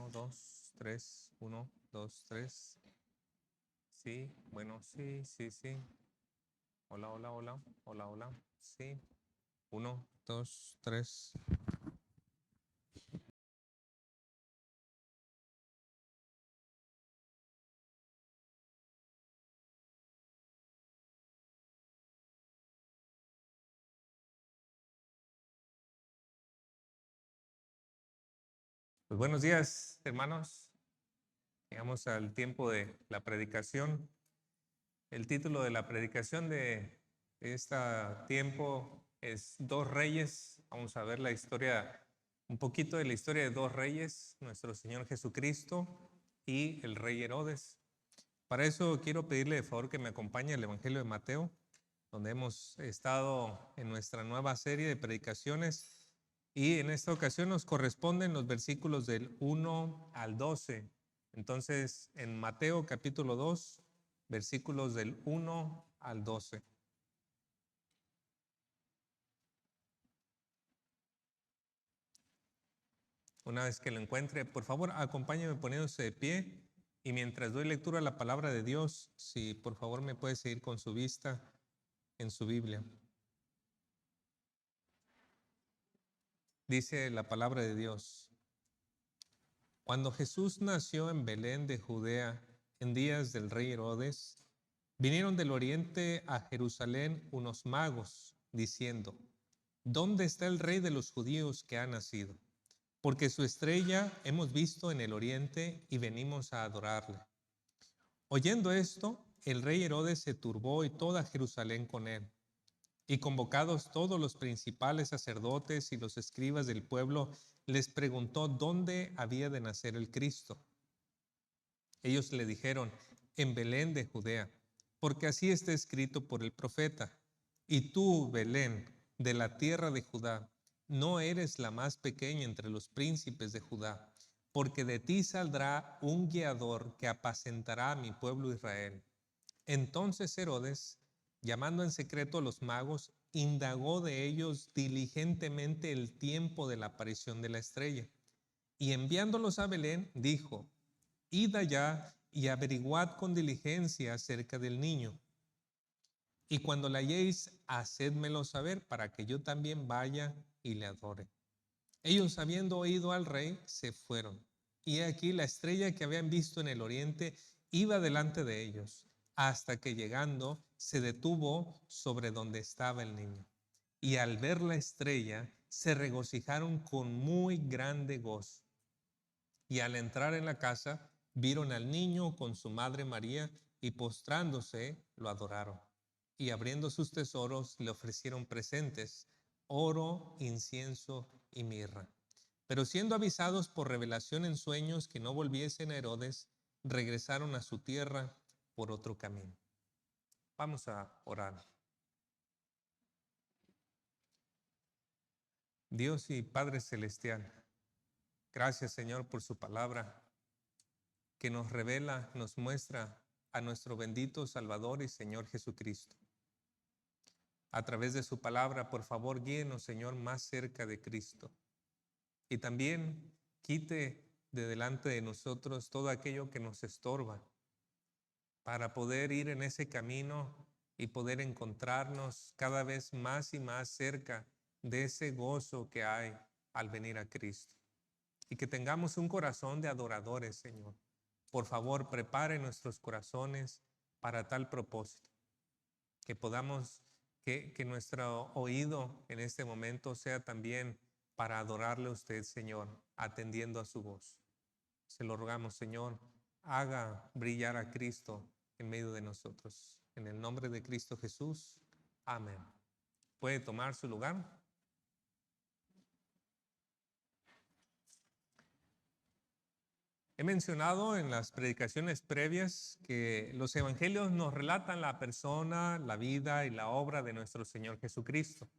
1, 2, 3, 1, 2, 3. Sí, bueno, sí, sí, sí. Hola, hola, hola, hola, hola. Sí. 1, 2, 3. Pues buenos días, hermanos. Llegamos al tiempo de la predicación. El título de la predicación de este tiempo es Dos Reyes. Vamos a ver la historia, un poquito de la historia de dos reyes, nuestro Señor Jesucristo y el rey Herodes. Para eso quiero pedirle de favor que me acompañe al Evangelio de Mateo, donde hemos estado en nuestra nueva serie de predicaciones y en esta ocasión nos corresponden los versículos del 1 al 12. Entonces, en Mateo capítulo 2, versículos del 1 al 12. Una vez que lo encuentre, por favor, acompáñame poniéndose de pie y mientras doy lectura a la palabra de Dios, si por favor me puede seguir con su vista en su Biblia. Dice la palabra de Dios: Cuando Jesús nació en Belén de Judea, en días del rey Herodes, vinieron del oriente a Jerusalén unos magos, diciendo: ¿Dónde está el rey de los judíos que ha nacido? Porque su estrella hemos visto en el oriente y venimos a adorarle. Oyendo esto, el rey Herodes se turbó y toda Jerusalén con él. Y convocados todos los principales sacerdotes y los escribas del pueblo, les preguntó dónde había de nacer el Cristo. Ellos le dijeron: en Belén de Judea, porque así está escrito por el profeta: y tú, Belén, de la tierra de Judá, no eres la más pequeña entre los príncipes de Judá, porque de ti saldrá un guiador que apacentará a mi pueblo Israel. Entonces Herodes, llamando en secreto a los magos, indagó de ellos diligentemente el tiempo de la aparición de la estrella. Y enviándolos a Belén, dijo: Id allá y averiguad con diligencia acerca del niño. Y cuando la halléis, hacédmelo saber para que yo también vaya y le adore. Ellos, habiendo oído al rey, se fueron. Y aquí la estrella que habían visto en el oriente iba delante de ellos, hasta que llegando se detuvo sobre donde estaba el niño. Y al ver la estrella, se regocijaron con muy grande gozo. Y al entrar en la casa, vieron al niño con su madre María, y postrándose, lo adoraron. Y abriendo sus tesoros, le ofrecieron presentes: oro, incienso y mirra. Pero siendo avisados por revelación en sueños que no volviesen a Herodes, regresaron a su tierra por otro camino. Vamos a orar. Dios y Padre Celestial, gracias, Señor, por su palabra que nos revela, nos muestra a nuestro bendito Salvador y Señor Jesucristo. A través de su palabra, por favor, guíenos, Señor, más cerca de Cristo. Y también quite de delante de nosotros todo aquello que nos estorba para poder ir en ese camino y poder encontrarnos cada vez más y más cerca de ese gozo que hay al venir a Cristo. Y que tengamos un corazón de adoradores, Señor. Por favor, prepare nuestros corazones para tal propósito. Que podamos, que nuestro oído en este momento sea también para adorarle a usted, Señor, atendiendo a su voz. Se lo rogamos, Señor, haga brillar a Cristo en medio de nosotros. En el nombre de Cristo Jesús, amén. ¿Puede tomar su lugar? He mencionado en las predicaciones previas que los evangelios nos relatan la persona, la vida y la obra de nuestro Señor Jesucristo.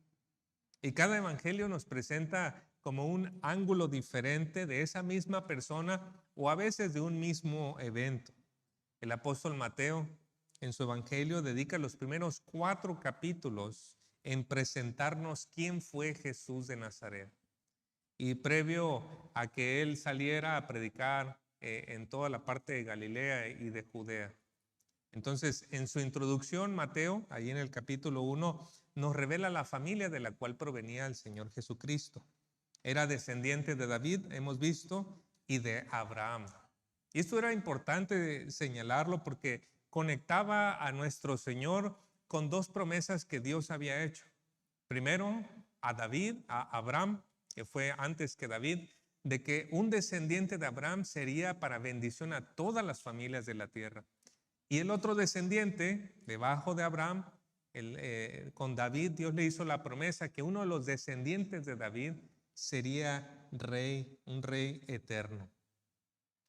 Y cada evangelio nos presenta como un ángulo diferente de esa misma persona o a veces de un mismo evento. El apóstol Mateo, en su evangelio, dedica los primeros 4 capítulos en presentarnos quién fue Jesús de Nazaret. y previo a que él saliera a predicar en toda la parte de Galilea y de Judea. Entonces, en su introducción, Mateo, ahí en el capítulo 1, nos revela la familia de la cual provenía el Señor Jesucristo. Era descendiente de David, hemos visto, y de Abraham. Y esto era importante señalarlo porque conectaba a nuestro Señor con dos promesas que Dios había hecho. Primero, a David, a Abraham, que fue antes que David, de que un descendiente de Abraham sería para bendición a todas las familias de la tierra. Y el otro descendiente, debajo de Abraham, con David, Dios le hizo la promesa que uno de los descendientes de David sería rey, un rey eterno.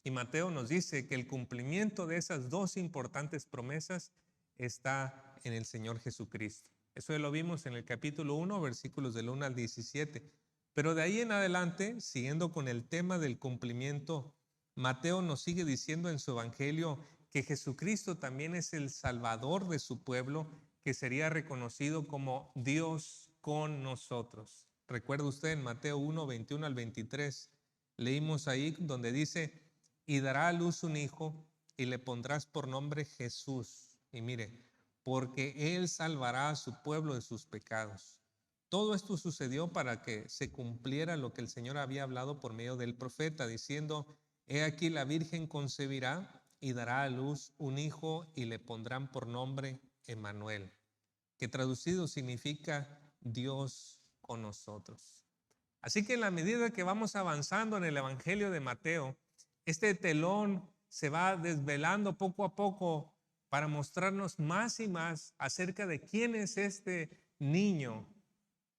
Y Mateo nos dice que el cumplimiento de esas dos importantes promesas está en el Señor Jesucristo. Eso lo vimos en el capítulo 1, versículos del 1 al 17. Pero de ahí en adelante, siguiendo con el tema del cumplimiento, Mateo nos sigue diciendo en su evangelio que Jesucristo también es el Salvador de su pueblo, que sería reconocido como Dios con nosotros. Recuerda usted en Mateo 1, 21 al 23, leímos ahí donde dice: y dará a luz un hijo y le pondrás por nombre Jesús. Y mire, porque él salvará a su pueblo de sus pecados. Todo esto sucedió para que se cumpliera lo que el Señor había hablado por medio del profeta, diciendo: he aquí la Virgen concebirá y dará a luz un hijo y le pondrán por nombre Emmanuel, que traducido significa Dios con nosotros. Así que en la medida que vamos avanzando en el Evangelio de Mateo, este telón se va desvelando poco a poco para mostrarnos más y más acerca de quién es este niño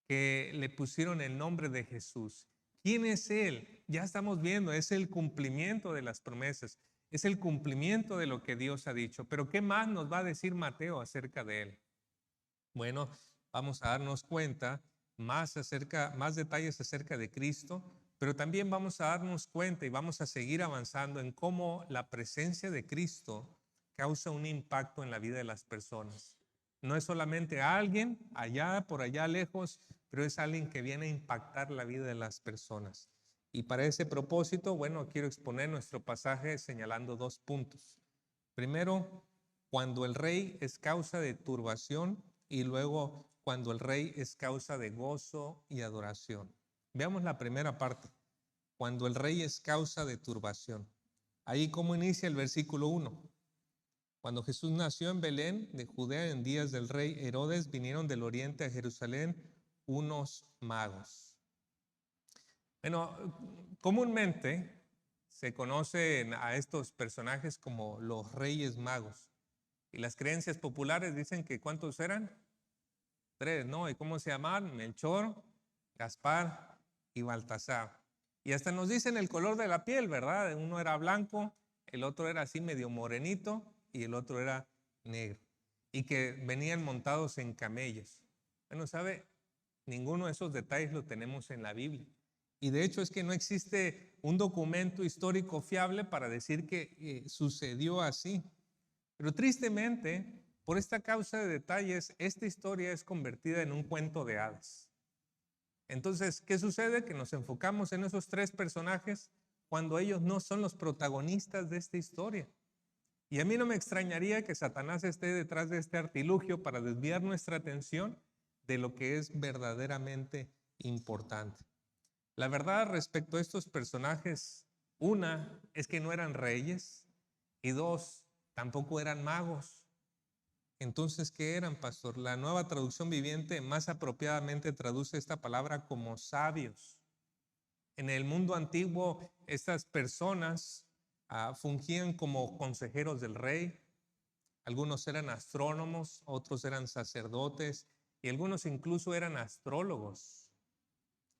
que le pusieron el nombre de Jesús. ¿Quién es Él? Ya estamos viendo, es el cumplimiento de las promesas, es el cumplimiento de lo que Dios ha dicho. Pero ¿qué más nos va a decir Mateo acerca de Él? Bueno, vamos a darnos cuenta más detalles acerca de Cristo, pero también vamos a darnos cuenta y vamos a seguir avanzando en cómo la presencia de Cristo causa un impacto en la vida de las personas. No es solamente alguien allá, por allá lejos, pero es alguien que viene a impactar la vida de las personas. Y para ese propósito, bueno, quiero exponer nuestro pasaje señalando dos puntos. Primero, cuando el rey es causa de turbación, y luego cuando el rey es causa de gozo y adoración. Veamos la primera parte, cuando el rey es causa de turbación. Ahí cómo inicia el versículo 1. Cuando Jesús nació en Belén de Judea en días del rey Herodes, vinieron del oriente a Jerusalén unos magos. Bueno, comúnmente se conocen a estos personajes como los reyes magos. Y las creencias populares dicen que ¿cuántos eran? 3, ¿no? ¿Y cómo se llaman? Melchor, Gaspar y Baltasar. Y hasta nos dicen el color de la piel, ¿verdad? Uno era blanco, el otro era así medio morenito y el otro era negro. Y que venían montados en camellos. Bueno, ¿sabe? Ninguno de esos detalles lo tenemos en la Biblia. Y de hecho es que no existe un documento histórico fiable para decir que sucedió así. Pero tristemente, por esta causa de detalles, esta historia es convertida en un cuento de hadas. Entonces, ¿qué sucede? Que nos enfocamos en esos tres personajes cuando ellos no son los protagonistas de esta historia. Y a mí no me extrañaría que Satanás esté detrás de este artilugio para desviar nuestra atención de lo que es verdaderamente importante. La verdad respecto a estos personajes, una es que no eran reyes y dos, tampoco eran magos. Entonces, ¿qué eran, pastor? La Nueva Traducción Viviente más apropiadamente traduce esta palabra como sabios. En el mundo antiguo, estas personas fungían como consejeros del rey. Algunos eran astrónomos, otros eran sacerdotes y algunos incluso eran astrólogos.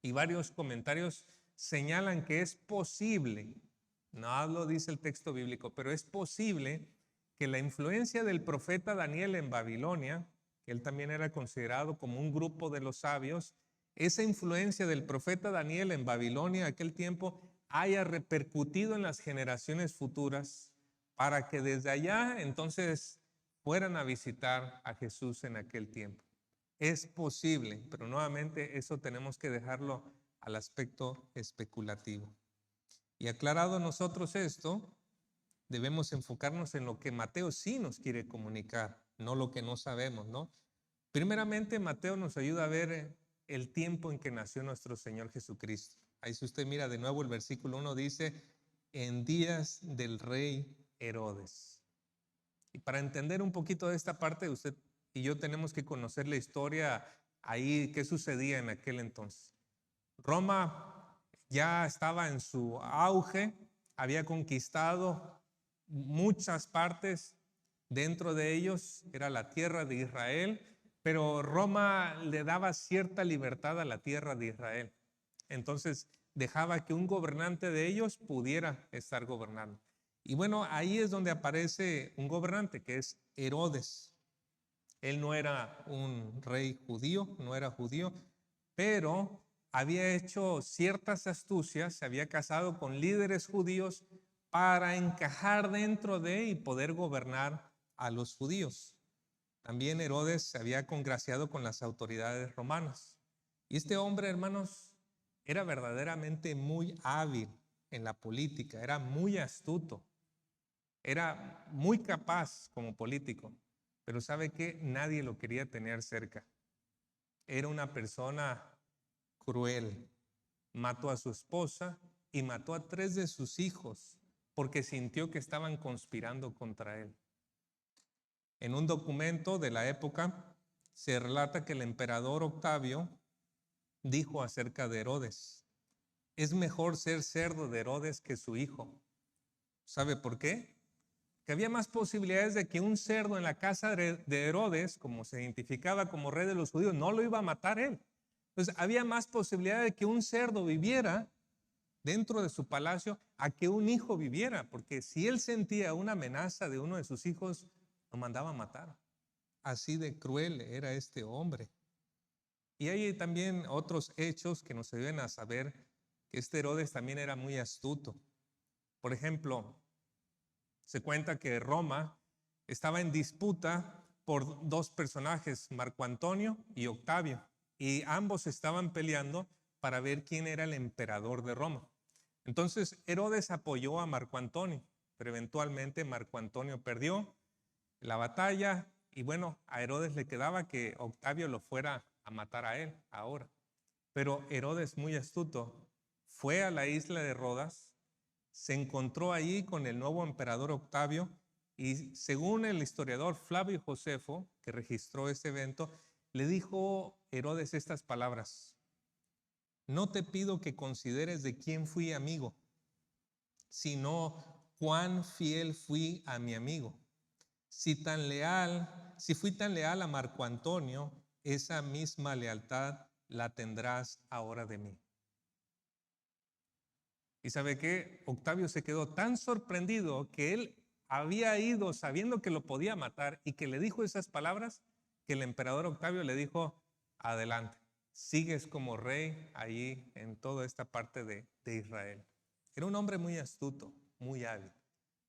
Y varios comentarios señalan que es posible, no lo dice el texto bíblico, pero es posible que la influencia del profeta Daniel en Babilonia, que él también era considerado como un grupo de los sabios, esa influencia del profeta Daniel en Babilonia aquel tiempo haya repercutido en las generaciones futuras para que desde allá entonces fueran a visitar a Jesús en aquel tiempo. Es posible, pero nuevamente eso tenemos que dejarlo al aspecto especulativo. Y aclarado nosotros esto, debemos enfocarnos en lo que Mateo sí nos quiere comunicar, no lo que no sabemos, ¿no? Primeramente, Mateo nos ayuda a ver el tiempo en que nació nuestro Señor Jesucristo. Ahí si usted mira de nuevo el versículo 1 dice, en días del rey Herodes. Y para entender un poquito de esta parte, usted y yo tenemos que conocer la historia ahí, qué sucedía en aquel entonces. Roma ya estaba en su auge, había conquistado muchas partes, dentro de ellos era la tierra de Israel, pero Roma le daba cierta libertad a la tierra de Israel. Entonces dejaba que un gobernante de ellos pudiera estar gobernando. Y bueno, ahí es donde aparece un gobernante que es Herodes. Él no era un rey judío, no era judío, pero había hecho ciertas astucias, se había casado con líderes judíos para encajar dentro de y poder gobernar a los judíos. También Herodes se había congraciado con las autoridades romanas. Y este hombre, hermanos, era verdaderamente muy hábil en la política, era muy astuto, era muy capaz como político, pero ¿sabe qué? Nadie lo quería tener cerca. Era una persona cruel. Mató a su esposa y mató a 3 de sus hijos porque sintió que estaban conspirando contra él. En un documento de la época se relata que el emperador Octavio dijo acerca de Herodes, es mejor ser cerdo de Herodes que su hijo. ¿Sabe por qué? Que había más posibilidades de que un cerdo en la casa de Herodes, como se identificaba como rey de los judíos, no lo iba a matar él. Entonces había más posibilidad de que un cerdo viviera dentro de su palacio a que un hijo viviera, porque si él sentía una amenaza de uno de sus hijos, lo mandaba a matar. Así de cruel era este hombre. Y hay también otros hechos que nos ayudan a saber que este Herodes también era muy astuto. Por ejemplo, se cuenta que Roma estaba en disputa por 2 personajes, Marco Antonio y Octavio, y ambos estaban peleando para ver quién era el emperador de Roma. Entonces Herodes apoyó a Marco Antonio, pero eventualmente Marco Antonio perdió la batalla y bueno, a Herodes le quedaba que Octavio lo fuera a matar a él ahora. Pero Herodes, muy astuto, fue a la isla de Rodas, se encontró allí con el nuevo emperador Octavio y según el historiador Flavio Josefo, que registró ese evento, le dijo Herodes estas palabras: no te pido que consideres de quién fui amigo, sino cuán fiel fui a mi amigo. Si fui tan leal a Marco Antonio, esa misma lealtad la tendrás ahora de mí. ¿Y sabe qué? Octavio se quedó tan sorprendido que él había ido sabiendo que lo podía matar y que le dijo esas palabras, que el emperador Octavio le dijo, adelante, sigues como rey allí en toda esta parte de Israel. Era un hombre muy astuto, muy hábil.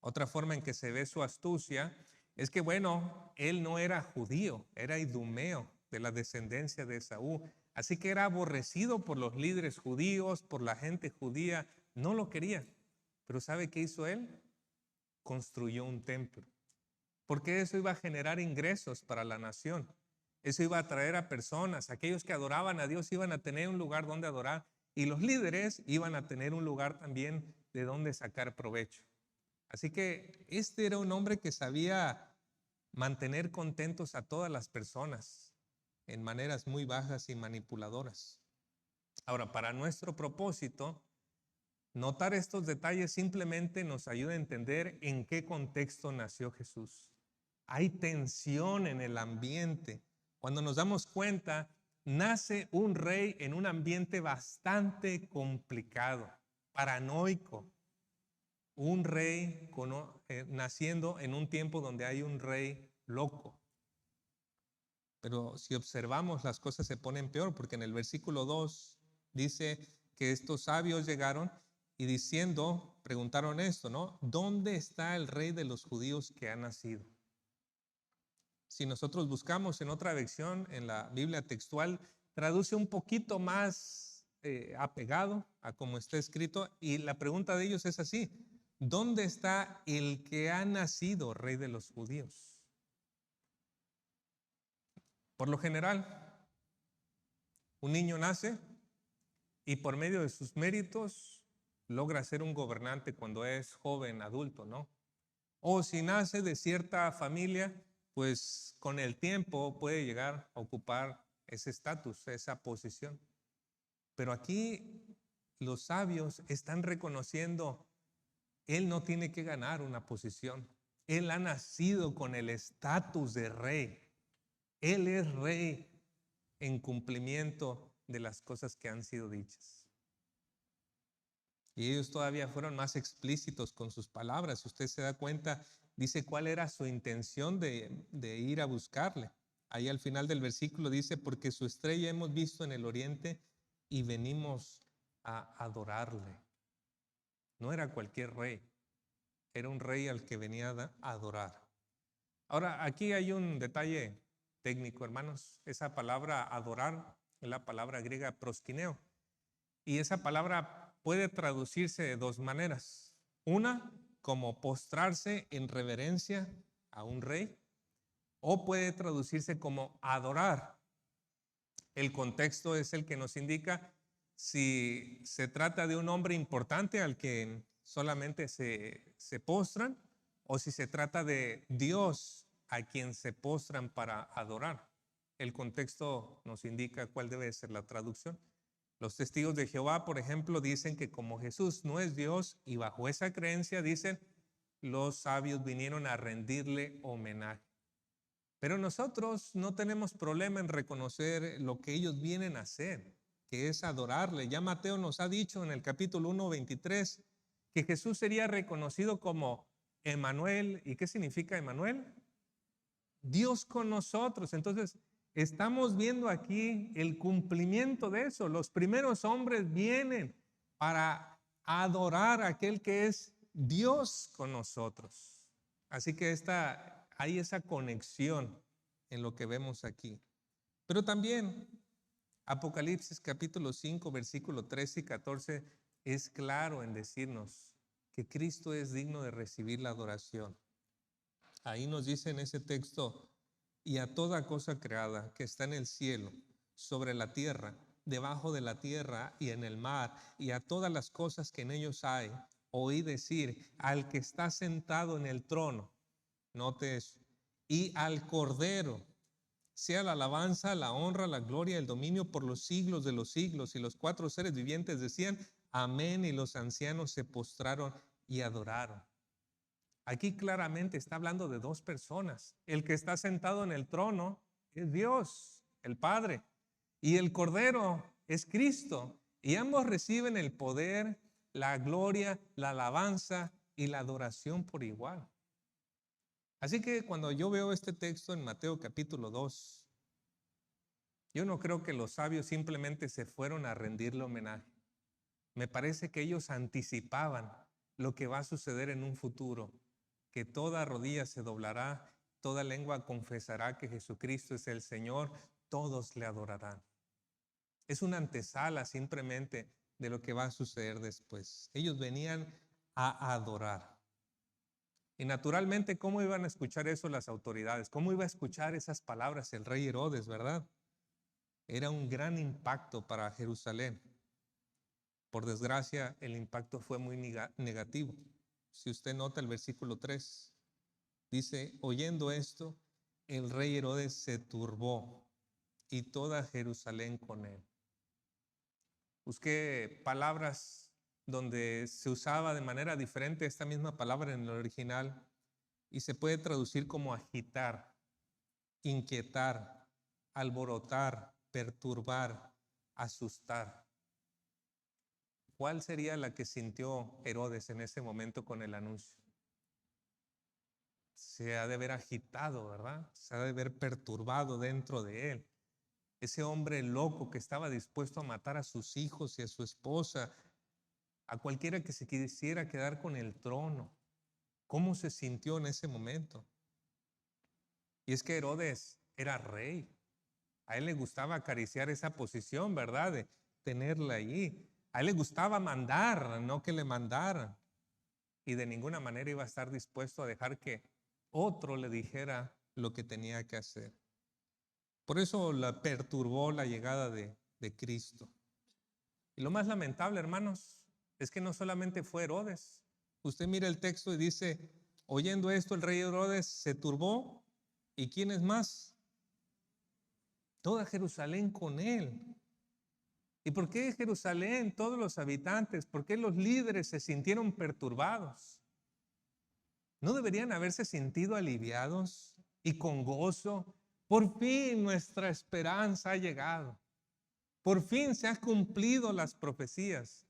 Otra forma en que se ve su astucia es que, bueno, él no era judío, era idumeo, de la descendencia de Esaú. Así que era aborrecido por los líderes judíos, por la gente judía, no lo quería. Pero ¿sabe qué hizo él? Construyó un templo. Porque eso iba a generar ingresos para la nación. Eso iba a atraer a personas. Aquellos que adoraban a Dios iban a tener un lugar donde adorar. Y los líderes iban a tener un lugar también de donde sacar provecho. Así que este era un hombre que sabía mantener contentos a todas las personas en maneras muy bajas y manipuladoras. Ahora, para nuestro propósito, notar estos detalles simplemente nos ayuda a entender en qué contexto nació Jesús. Hay tensión en el ambiente. Cuando nos damos cuenta, nace un rey en un ambiente bastante complicado, paranoico. Un rey naciendo en un tiempo donde hay un rey loco. Pero si observamos, las cosas se ponen peor, porque en el versículo 2 dice que estos sabios llegaron y diciendo, preguntaron esto, ¿no? ¿Dónde está el rey de los judíos que ha nacido? Si nosotros buscamos en otra versión, en la Biblia textual, traduce un poquito más apegado a como está escrito, y la pregunta de ellos es así: ¿dónde está el que ha nacido rey de los judíos? Por lo general, un niño nace y por medio de sus méritos logra ser un gobernante cuando es joven, adulto, ¿no? O si nace de cierta familia, pues con el tiempo puede llegar a ocupar ese estatus, esa posición. Pero aquí los sabios están reconociendo, él no tiene que ganar una posición. Él ha nacido con el estatus de rey. Él es rey en cumplimiento de las cosas que han sido dichas. Y ellos todavía fueron más explícitos con sus palabras. Usted se da cuenta, dice cuál era su intención de ir a buscarle. Ahí al final del versículo dice: porque su estrella hemos visto en el oriente y venimos a adorarle. No era cualquier rey, era un rey al que venía a adorar. Ahora, aquí hay un detalle técnico, hermanos. Esa palabra adorar es la palabra griega proskineo. Y esa palabra puede traducirse de dos maneras. Una, como postrarse en reverencia a un rey, o puede traducirse como adorar. El contexto es el que nos indica si se trata de un hombre importante al que solamente se postran, o si se trata de Dios a quien se postran para adorar. El contexto nos indica cuál debe ser la traducción. Los testigos de Jehová, por ejemplo, dicen que como Jesús no es Dios, y bajo esa creencia dicen, los sabios vinieron a rendirle homenaje. Pero nosotros no tenemos problema en reconocer lo que ellos vienen a hacer, que es adorarle. Ya Mateo nos ha dicho en el capítulo 1:23 que Jesús sería reconocido como Emmanuel. ¿Y qué significa Emmanuel? Dios con nosotros. Entonces, estamos viendo aquí el cumplimiento de eso. Los primeros hombres vienen para adorar a aquel que es Dios con nosotros. Así que hay esa conexión en lo que vemos aquí. Pero también Apocalipsis capítulo 5, versículo 13 y 14 es claro en decirnos que Cristo es digno de recibir la adoración. Ahí nos dice en ese texto: y a toda cosa creada que está en el cielo, sobre la tierra, debajo de la tierra y en el mar, y a todas las cosas que en ellos hay, oí decir al que está sentado en el trono, note eso, y al Cordero, sea la alabanza, la honra, la gloria, el dominio por los siglos de los siglos. Y los cuatro seres vivientes decían: amén. Y los ancianos se postraron y adoraron. Aquí claramente está hablando de dos personas. El que está sentado en el trono es Dios, el Padre, y el Cordero es Cristo. Y ambos reciben el poder, la gloria, la alabanza y la adoración por igual. Así que cuando yo veo este texto en Mateo capítulo 2, yo no creo que los sabios simplemente se fueron a rendirle homenaje. Me parece que ellos anticipaban lo que va a suceder en un futuro, que toda rodilla se doblará, toda lengua confesará que Jesucristo es el Señor, todos le adorarán. Es una antesala simplemente de lo que va a suceder después. Ellos venían a adorar. Y naturalmente, ¿cómo iban a escuchar eso las autoridades? ¿Cómo iba a escuchar esas palabras el rey Herodes, verdad? Era un gran impacto para Jerusalén. Por desgracia, el impacto fue muy negativo. Si usted nota el versículo 3, dice: oyendo esto, el rey Herodes se turbó y toda Jerusalén con él. Busqué palabras donde se usaba de manera diferente esta misma palabra en el original y se puede traducir como agitar, inquietar, alborotar, perturbar, asustar. ¿Cuál sería la que sintió Herodes en ese momento con el anuncio? Se ha de ver agitado, ¿verdad? Se ha de ver perturbado dentro de él. Ese hombre loco que estaba dispuesto a matar a sus hijos y a su esposa, a cualquiera que se quisiera quedar con el trono. ¿Cómo se sintió en ese momento? Y es que Herodes era rey. A él le gustaba acariciar esa posición, ¿verdad? tenerla allí. A él le gustaba mandar, no que le mandaran. Y de ninguna manera iba a estar dispuesto a dejar que otro le dijera lo que tenía que hacer. Por eso la perturbó la llegada de Cristo. Y lo más lamentable, hermanos, es que no solamente fue Herodes. Usted mira el texto y dice, oyendo esto el rey Herodes se turbó. ¿Y quién es más? Toda Jerusalén con él. ¿Y por qué Jerusalén, todos los habitantes? ¿Por qué los líderes se sintieron perturbados? ¿No deberían haberse sentido aliviados y con gozo? Por fin nuestra esperanza ha llegado. Por fin se han cumplido las profecías.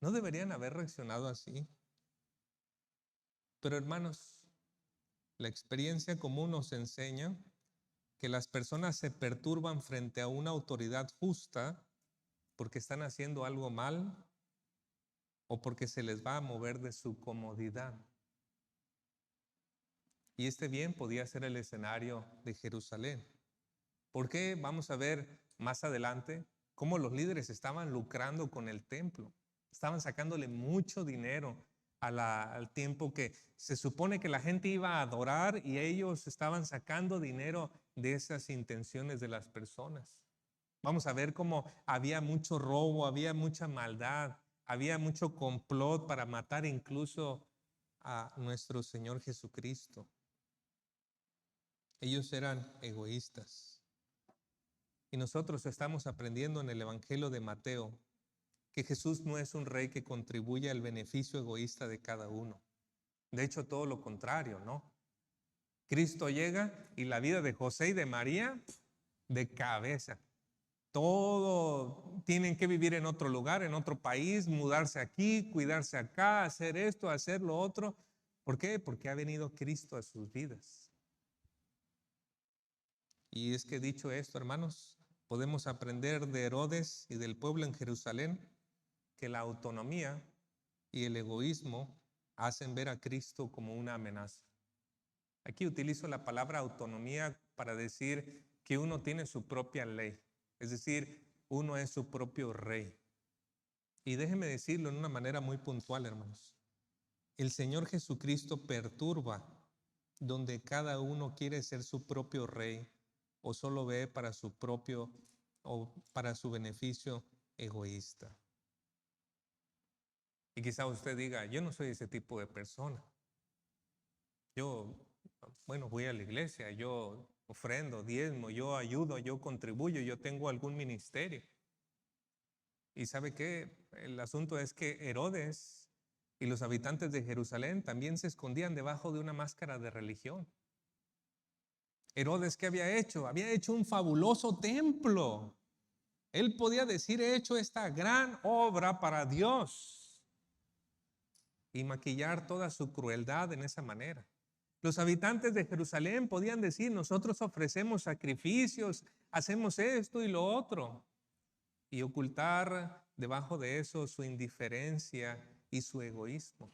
¿No deberían haber reaccionado así? Pero hermanos, la experiencia común nos enseña que las personas se perturban frente a una autoridad justa porque están haciendo algo mal o porque se les va a mover de su comodidad. Y este bien podía ser el escenario de Jerusalén. ¿Por qué? Vamos a ver más adelante cómo los líderes estaban lucrando con el templo. Estaban sacándole mucho dinero al tiempo que se supone que la gente iba a adorar y ellos estaban sacando dinero de esas intenciones de las personas. Vamos a ver cómo había mucho robo, había mucha maldad, había mucho complot para matar incluso a nuestro Señor Jesucristo. Ellos eran egoístas. Y nosotros estamos aprendiendo en el Evangelio de Mateo que Jesús no es un rey que contribuye al beneficio egoísta de cada uno. De hecho, todo lo contrario, ¿no? Cristo llega y la vida de José y de María, de cabeza. Todo tienen que vivir en otro lugar, en otro país, mudarse aquí, cuidarse acá, hacer esto, hacer lo otro. ¿Por qué? Porque ha venido Cristo a sus vidas. Y es que dicho esto, hermanos, podemos aprender de Herodes y del pueblo en Jerusalén que la autonomía y el egoísmo hacen ver a Cristo como una amenaza. Aquí utilizo la palabra autonomía para decir que uno tiene su propia ley, es decir, uno es su propio rey. Y déjeme decirlo en una manera muy puntual, hermanos. El Señor Jesucristo perturba donde cada uno quiere ser su propio rey o solo ve para su propio o para su beneficio egoísta. Y quizá usted diga, yo no soy ese tipo de persona. Yo, voy a la iglesia, yo ofrendo, diezmo, yo ayudo, yo contribuyo, yo tengo algún ministerio. Y ¿sabe qué? El asunto es que Herodes y los habitantes de Jerusalén también se escondían debajo de una máscara de religión. Herodes, ¿qué había hecho? Había hecho un fabuloso templo. Él podía decir, he hecho esta gran obra para Dios y maquillar toda su crueldad en esa manera. Los habitantes de Jerusalén podían decir, nosotros ofrecemos sacrificios, hacemos esto y lo otro, y ocultar debajo de eso su indiferencia y su egoísmo.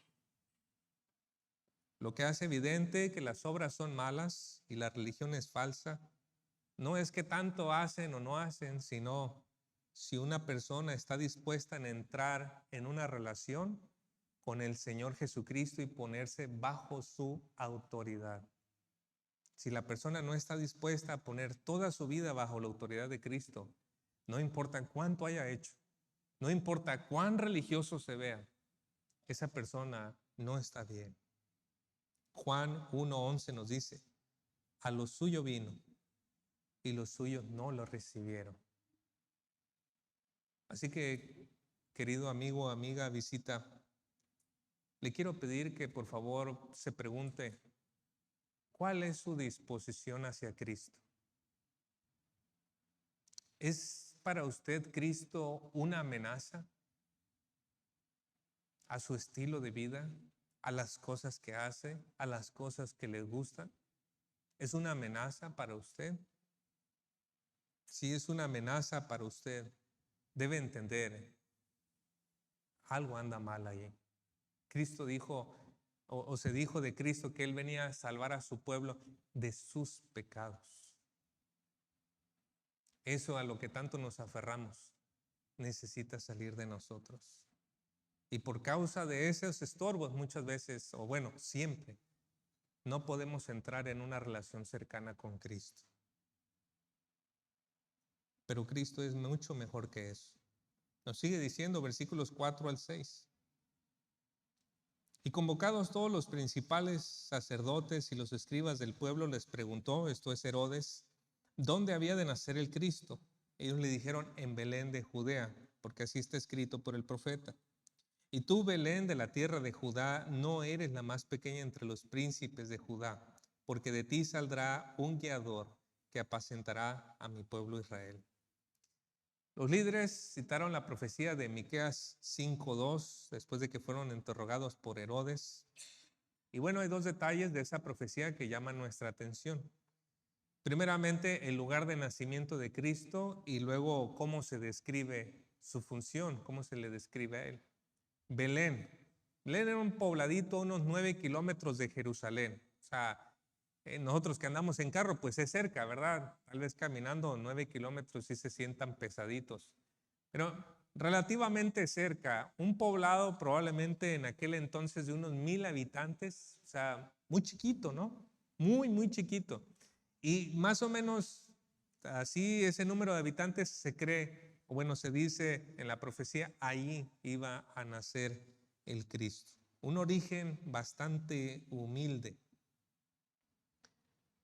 Lo que hace evidente que las obras son malas y la religión es falsa, no es que tanto hacen o no hacen, sino si una persona está dispuesta a entrar en una relación con el Señor Jesucristo y ponerse bajo su autoridad. Si la persona no está dispuesta a poner toda su vida bajo la autoridad de Cristo, no importa cuánto haya hecho, no importa cuán religioso se vea, esa persona no está bien. Juan 1:11 nos dice, a lo suyo vino y los suyos no lo recibieron. Así que, querido amigo, amiga, visita, le quiero pedir que por favor se pregunte, ¿cuál es su disposición hacia Cristo? ¿Es para usted Cristo una amenaza a su estilo de vida, a las cosas que hace, a las cosas que le gustan? ¿Es una amenaza para usted? Si es una amenaza para usted, debe entender, algo anda mal ahí. Cristo dijo, o se dijo de Cristo que Él venía a salvar a su pueblo de sus pecados. Eso a lo que tanto nos aferramos. necesita salir de nosotros. Y por causa de esos estorbos muchas veces, o bueno, siempre, no podemos entrar en una relación cercana con Cristo. Pero Cristo es mucho mejor que eso. Nos sigue diciendo versículos 4 al 6. Y convocados todos los principales sacerdotes y los escribas del pueblo, les preguntó, esto es Herodes, ¿dónde había de nacer el Cristo? Ellos le dijeron, en Belén de Judea, porque así está escrito por el profeta. Y tú, Belén, de la tierra de Judá, no eres la más pequeña entre los príncipes de Judá, porque de ti saldrá un guiador que apacentará a mi pueblo Israel. Los líderes citaron la profecía de Miqueas 5:2 después de que fueron interrogados por Herodes. Y bueno, hay dos detalles de esa profecía que llaman nuestra atención. Primeramente, el lugar de nacimiento de Cristo y luego cómo se describe su función, cómo se le describe a él. Belén. Belén era un pobladito a unos 9 kilómetros de Jerusalén. O sea, nosotros que andamos en carro, pues es cerca, ¿verdad? Tal vez caminando 9 kilómetros sí se sientan pesaditos. Pero relativamente cerca, un poblado probablemente en aquel entonces de unos 1,000 habitantes, o sea, muy chiquito, ¿no? Muy, muy chiquito. Y más o menos así ese número de habitantes se cree, o bueno, se dice en la profecía, ahí iba a nacer el Cristo. Un origen bastante humilde.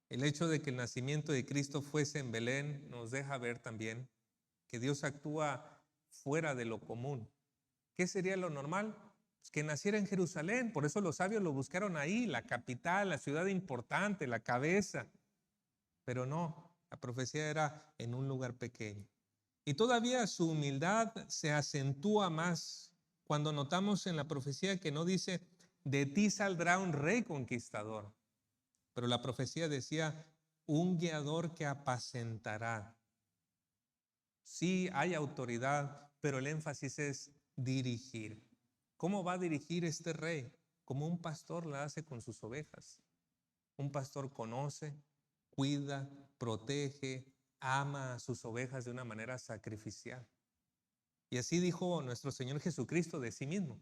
El hecho de que el nacimiento de Cristo fuese en Belén nos deja ver también que Dios actúa fuera de lo común. ¿Qué sería lo normal? Pues que naciera en Jerusalén. Por eso los sabios lo buscaron ahí, la capital, la ciudad importante, la cabeza. Pero no, la profecía era en un lugar pequeño. Y todavía su humildad se acentúa más cuando notamos en la profecía que no dice, de ti saldrá un rey conquistador. Pero la profecía decía, un guiador que apacentará. Sí hay autoridad, pero el énfasis es dirigir. ¿Cómo va a dirigir este rey? Como un pastor la hace con sus ovejas. Un pastor conoce, cuida, protege, ama a sus ovejas de una manera sacrificial. Y así dijo nuestro Señor Jesucristo de sí mismo.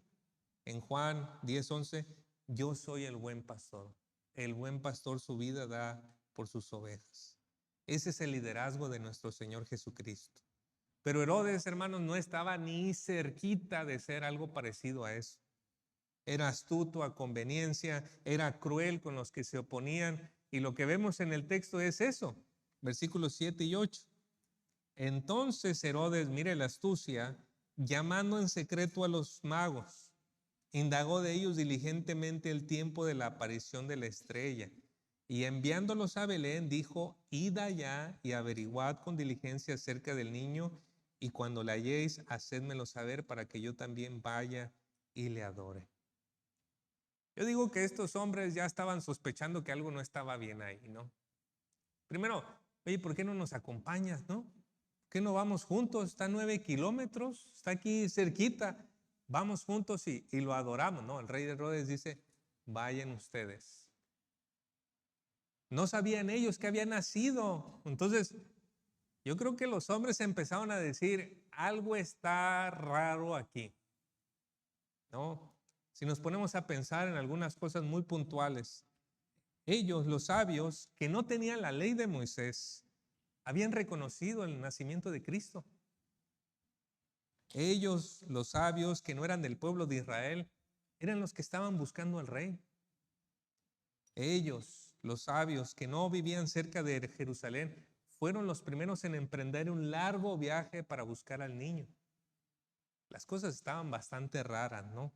En Juan 10:11, yo soy el buen pastor. El buen pastor su vida da por sus ovejas. Ese es el liderazgo de nuestro Señor Jesucristo. Pero Herodes, hermanos, no estaba ni cerquita de ser algo parecido a eso. Era astuto a conveniencia, era cruel con los que se oponían. Y lo que vemos en el texto es eso, versículos 7 y 8. Entonces Herodes, mire la astucia, llamando en secreto a los magos, indagó de ellos diligentemente el tiempo de la aparición de la estrella. Y enviándolos a Belén, dijo, id allá y averiguad con diligencia acerca del niño, y cuando la halléis, hacedmelo saber para que yo también vaya y le adore. Yo digo que estos hombres ya estaban sospechando que algo no estaba bien ahí, ¿no? Primero, oye, ¿por qué no nos acompañas, no? ¿Por qué no vamos juntos? Está a 9 kilómetros, está aquí cerquita. Vamos juntos y lo adoramos, ¿no? El rey de Herodes dice, vayan ustedes. No sabían ellos que había nacido. Entonces, yo creo que los hombres empezaron a decir, algo está raro aquí, ¿no? Si nos ponemos a pensar en algunas cosas muy puntuales, ellos, los sabios, que no tenían la ley de Moisés, habían reconocido el nacimiento de Cristo. Ellos, los sabios, que no eran del pueblo de Israel, eran los que estaban buscando al rey. Ellos, los sabios, que no vivían cerca de Jerusalén, fueron los primeros en emprender un largo viaje para buscar al niño. Las cosas estaban bastante raras, ¿no?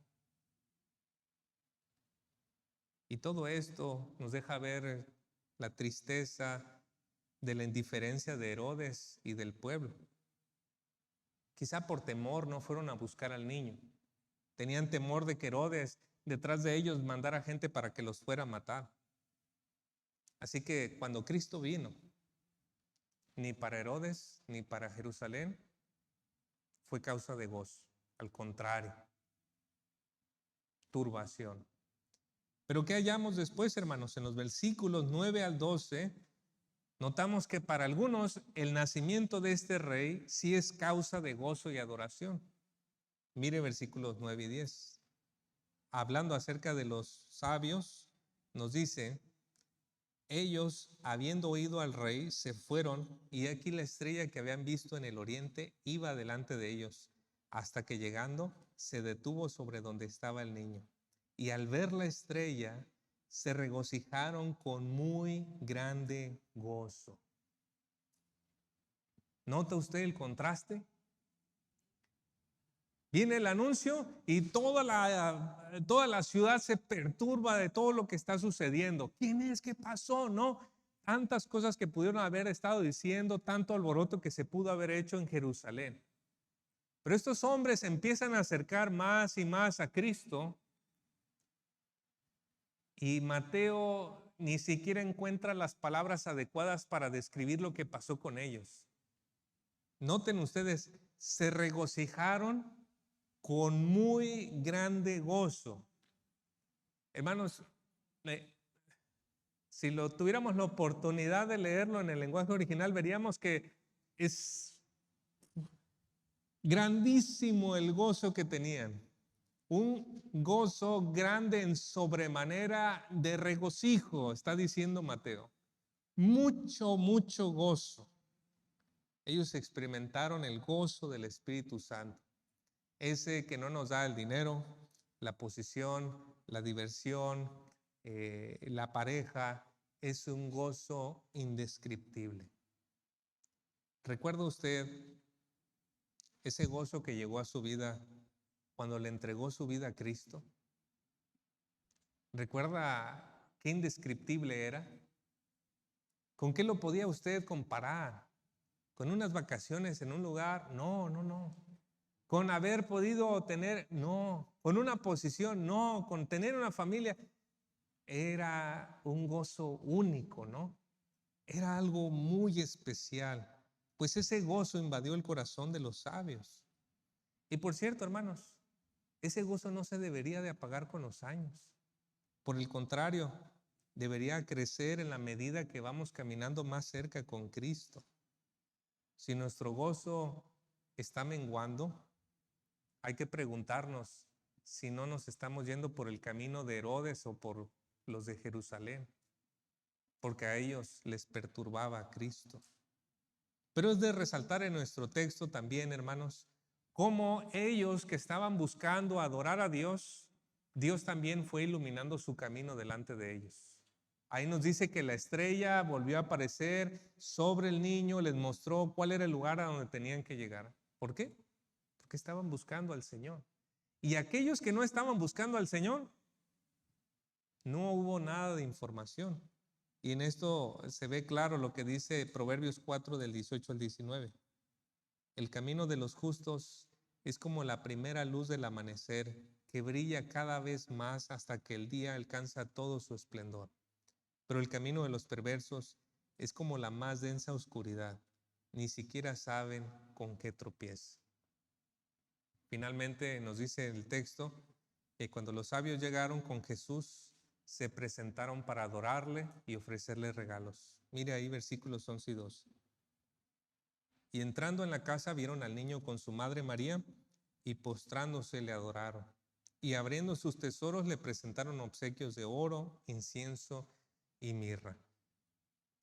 Y todo esto nos deja ver la tristeza de la indiferencia de Herodes y del pueblo. Quizá por temor no fueron a buscar al niño. Tenían temor de que Herodes detrás de ellos mandara gente para que los fuera a matar. Así que cuando Cristo vino, ni para Herodes ni para Jerusalén fue causa de gozo. Al contrario, turbación. Pero ¿qué hallamos después, hermanos? En los versículos 9 al 12 Notamos que para algunos el nacimiento de este rey sí es causa de gozo y adoración. Mire versículos 9 y 10. Hablando acerca de los sabios, nos dice: ellos, habiendo oído al rey, se fueron, y aquí la estrella que habían visto en el oriente iba delante de ellos, hasta que llegando se detuvo sobre donde estaba el niño. Y al ver la estrella, se regocijaron con muy grande gozo. ¿Nota usted el contraste? Viene el anuncio y toda la ciudad se perturba de todo lo que está sucediendo. ¿Quién es? ¿Qué pasó? No, tantas cosas que pudieron haber estado diciendo, tanto alboroto que se pudo haber hecho en Jerusalén. Pero estos hombres empiezan a acercar más y más a Cristo, y Mateo ni siquiera encuentra las palabras adecuadas para describir lo que pasó con ellos. Noten ustedes, se regocijaron con muy grande gozo. Hermanos, si tuviéramos la oportunidad de leerlo en el lenguaje original, veríamos que es grandísimo el gozo que tenían. Un gozo grande en sobremanera de regocijo, está diciendo Mateo. Mucho, mucho gozo. Ellos experimentaron el gozo del Espíritu Santo. Ese que no nos da el dinero, la posición, la diversión, la pareja, es un gozo indescriptible. ¿Recuerda usted ese gozo que llegó a su vida cuando le entregó su vida a Cristo? ¿Recuerda qué indescriptible era? ¿Con qué lo podía usted comparar? ¿Con unas vacaciones en un lugar? No, no, no. ¿Con haber podido tener? No. ¿Con una posición? No. ¿Con tener una familia? Era un gozo único, ¿no? Era algo muy especial, pues ese gozo invadió el corazón de los sabios. Y por cierto, hermanos, ese gozo no se debería de apagar con los años. Por el contrario, debería crecer en la medida que vamos caminando más cerca con Cristo. Si nuestro gozo está menguando, hay que preguntarnos si no nos estamos yendo por el camino de Herodes o por los de Jerusalén, porque a ellos les perturbaba a Cristo. Pero es de resaltar en nuestro texto también, hermanos, cómo ellos que estaban buscando adorar a Dios, Dios también fue iluminando su camino delante de ellos. Ahí nos dice que la estrella volvió a aparecer sobre el niño, les mostró cuál era el lugar a donde tenían que llegar. ¿Por qué? Porque estaban buscando al Señor. Y aquellos que no estaban buscando al Señor, no hubo nada de información. Y en esto se ve claro lo que dice Proverbios 4 del 18 al 19. El camino de los justos es como la primera luz del amanecer, que brilla cada vez más hasta que el día alcanza todo su esplendor. Pero el camino de los perversos es como la más densa oscuridad. Ni siquiera saben con qué tropieza. Finalmente nos dice el texto que cuando los sabios llegaron con Jesús, se presentaron para adorarle y ofrecerle regalos. Mire ahí versículos 11 y 12. Y entrando en la casa vieron al niño con su madre María, y postrándose le adoraron. Y abriendo sus tesoros le presentaron obsequios de oro, incienso y mirra.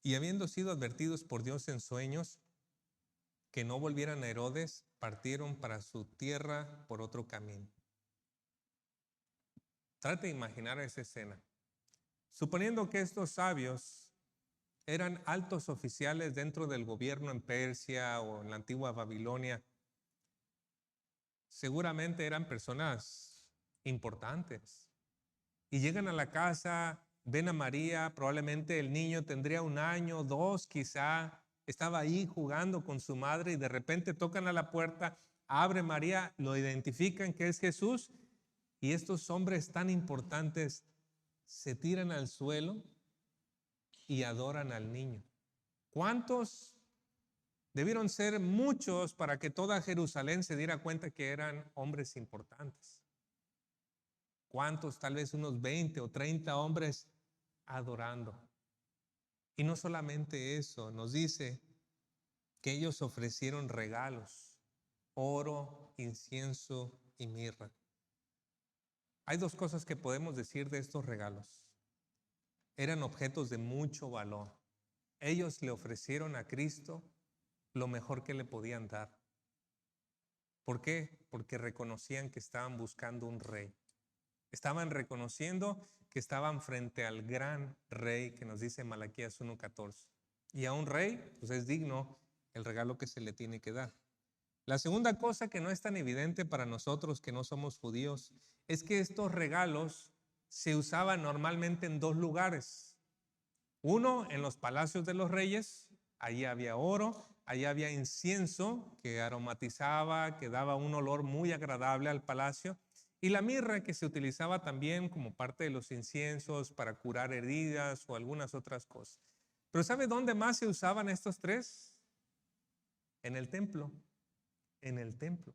Y habiendo sido advertidos por Dios en sueños que no volvieran a Herodes, partieron para su tierra por otro camino. Trate de imaginar esa escena. Suponiendo que estos sabios eran altos oficiales dentro del gobierno en Persia o en la antigua Babilonia, seguramente eran personas importantes. Y llegan a la casa, ven a María, probablemente el niño tendría 1 año, 2 quizá, estaba ahí jugando con su madre y de repente tocan a la puerta, abre María, lo identifican que es Jesús, y estos hombres tan importantes se tiran al suelo y adoran al niño. ¿Cuántos? Debieron ser muchos para que toda Jerusalén se diera cuenta que eran hombres importantes. ¿Cuántos? Tal vez unos 20 o 30 hombres adorando. Y no solamente eso, nos dice que ellos ofrecieron regalos, oro, incienso y mirra. Hay dos cosas que podemos decir de estos regalos. Eran objetos de mucho valor. Ellos le ofrecieron a Cristo lo mejor que le podían dar. ¿Por qué? Porque reconocían que estaban buscando un rey. Estaban reconociendo que estaban frente al gran rey que nos dice Malaquías 1:14. Y a un rey, pues es digno el regalo que se le tiene que dar. La segunda cosa que no es tan evidente para nosotros que no somos judíos es que estos regalos se usaban normalmente en dos lugares. Uno, en los palacios de los reyes, allí había oro, allí había incienso que aromatizaba, que daba un olor muy agradable al palacio, y la mirra que se utilizaba también como parte de los inciensos para curar heridas o algunas otras cosas. Pero ¿sabe dónde más se usaban estos tres? En el templo. En el templo.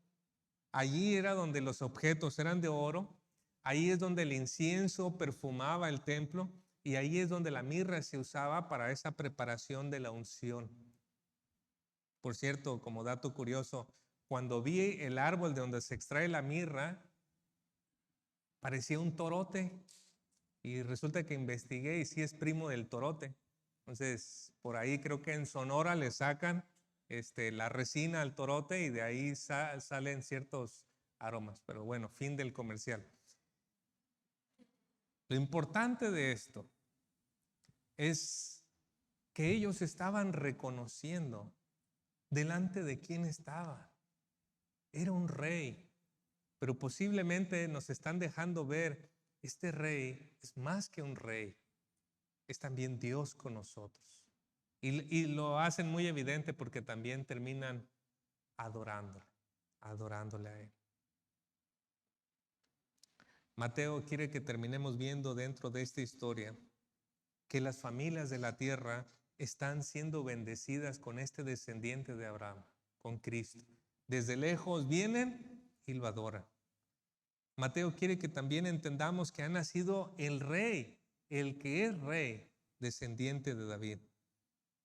Allí era donde los objetos eran de oro, ahí es donde el incienso perfumaba el templo y ahí es donde la mirra se usaba para esa preparación de la unción. Por cierto, como dato curioso, cuando vi el árbol de donde se extrae la mirra, parecía un torote y resulta que investigué y sí es primo del torote. Entonces, por ahí creo que en Sonora le sacan la resina al torote y de ahí salen ciertos aromas. Pero bueno, fin del comercial. Lo importante de esto es que ellos estaban reconociendo delante de quién estaba. Era un rey, pero posiblemente nos están dejando ver, este rey es más que un rey, es también Dios con nosotros. Y lo hacen muy evidente porque también terminan adorándole a Él. Mateo quiere que terminemos viendo dentro de esta historia que las familias de la tierra están siendo bendecidas con este descendiente de Abraham, con Cristo. Desde lejos vienen y lo adoran. Mateo quiere que también entendamos que ha nacido el rey, el que es rey, descendiente de David.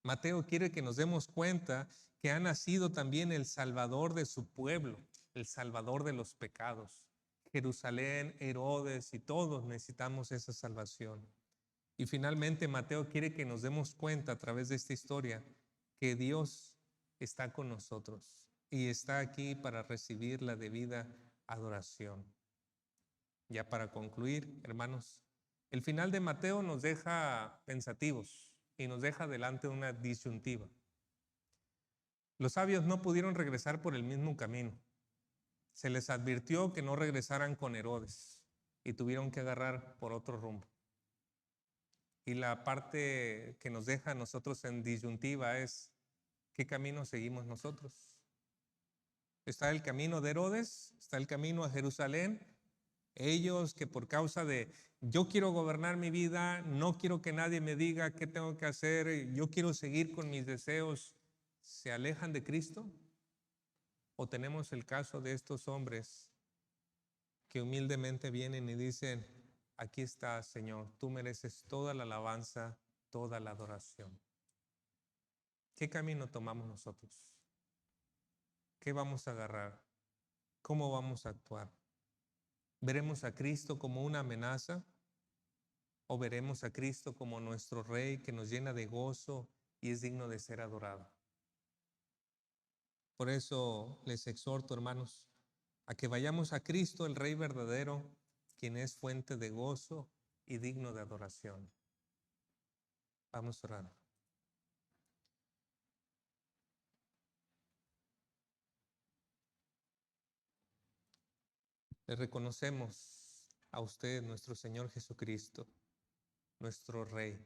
Mateo quiere que nos demos cuenta que ha nacido también el Salvador de su pueblo, el Salvador de los pecados. Jerusalén, Herodes y todos necesitamos esa salvación. Y finalmente Mateo quiere que nos demos cuenta a través de esta historia que Dios está con nosotros y está aquí para recibir la debida adoración. Ya para concluir, hermanos, el final de Mateo nos deja pensativos y nos deja delante una disyuntiva. Los sabios no pudieron regresar por el mismo camino. Se les advirtió que no regresaran con Herodes y tuvieron que agarrar por otro rumbo. Y la parte que nos deja a nosotros en disyuntiva es, ¿qué camino seguimos nosotros? Está el camino de Herodes, está el camino a Jerusalén. Ellos que por causa de yo quiero gobernar mi vida, no quiero que nadie me diga qué tengo que hacer, yo quiero seguir con mis deseos, ¿se alejan de Cristo? ¿O tenemos el caso de estos hombres que humildemente vienen y dicen, aquí está, Señor, tú mereces toda la alabanza, toda la adoración? ¿Qué camino tomamos nosotros? ¿Qué vamos a agarrar? ¿Cómo vamos a actuar? ¿Veremos a Cristo como una amenaza? ¿O veremos a Cristo como nuestro Rey que nos llena de gozo y es digno de ser adorado? Por eso les exhorto, hermanos, a que vayamos a Cristo, el Rey verdadero, quien es fuente de gozo y digno de adoración. Vamos a orar. Le reconocemos a usted, nuestro Señor Jesucristo, nuestro Rey,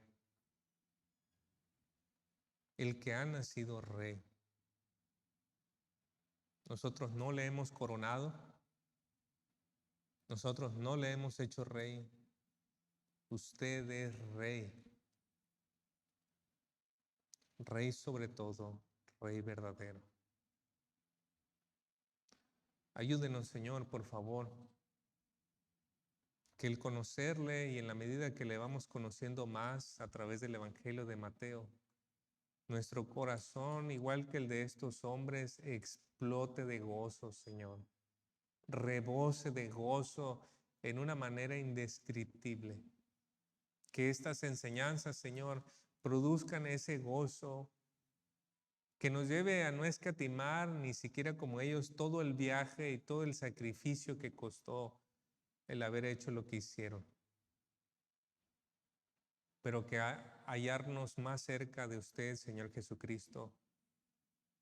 el que ha nacido Rey. Nosotros no le hemos coronado, nosotros no le hemos hecho Rey. Usted es Rey, Rey sobre todo, Rey verdadero. Ayúdenos, Señor, por favor, que el conocerle y en la medida que le vamos conociendo más a través del Evangelio de Mateo, nuestro corazón, igual que el de estos hombres, explote de gozo, Señor. Rebose de gozo en una manera indescriptible. Que estas enseñanzas, Señor, produzcan ese gozo que nos lleve a no escatimar ni siquiera como ellos todo el viaje y todo el sacrificio que costó el haber hecho lo que hicieron. Pero que hallarnos más cerca de usted, Señor Jesucristo,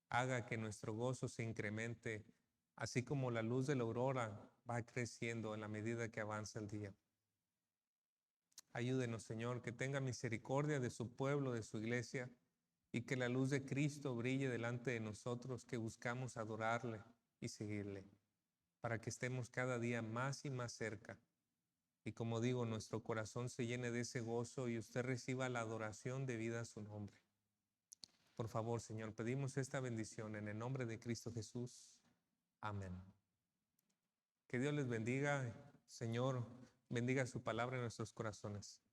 haga que nuestro gozo se incremente, así como la luz de la aurora va creciendo en la medida que avanza el día. Ayúdenos, Señor, que tenga misericordia de su pueblo, de su iglesia, y que la luz de Cristo brille delante de nosotros, que buscamos adorarle y seguirle, para que estemos cada día más y más cerca. Y como digo, nuestro corazón se llene de ese gozo y usted reciba la adoración debida a su nombre. Por favor, Señor, pedimos esta bendición en el nombre de Cristo Jesús. Amén. Que Dios les bendiga, Señor, bendiga su palabra en nuestros corazones.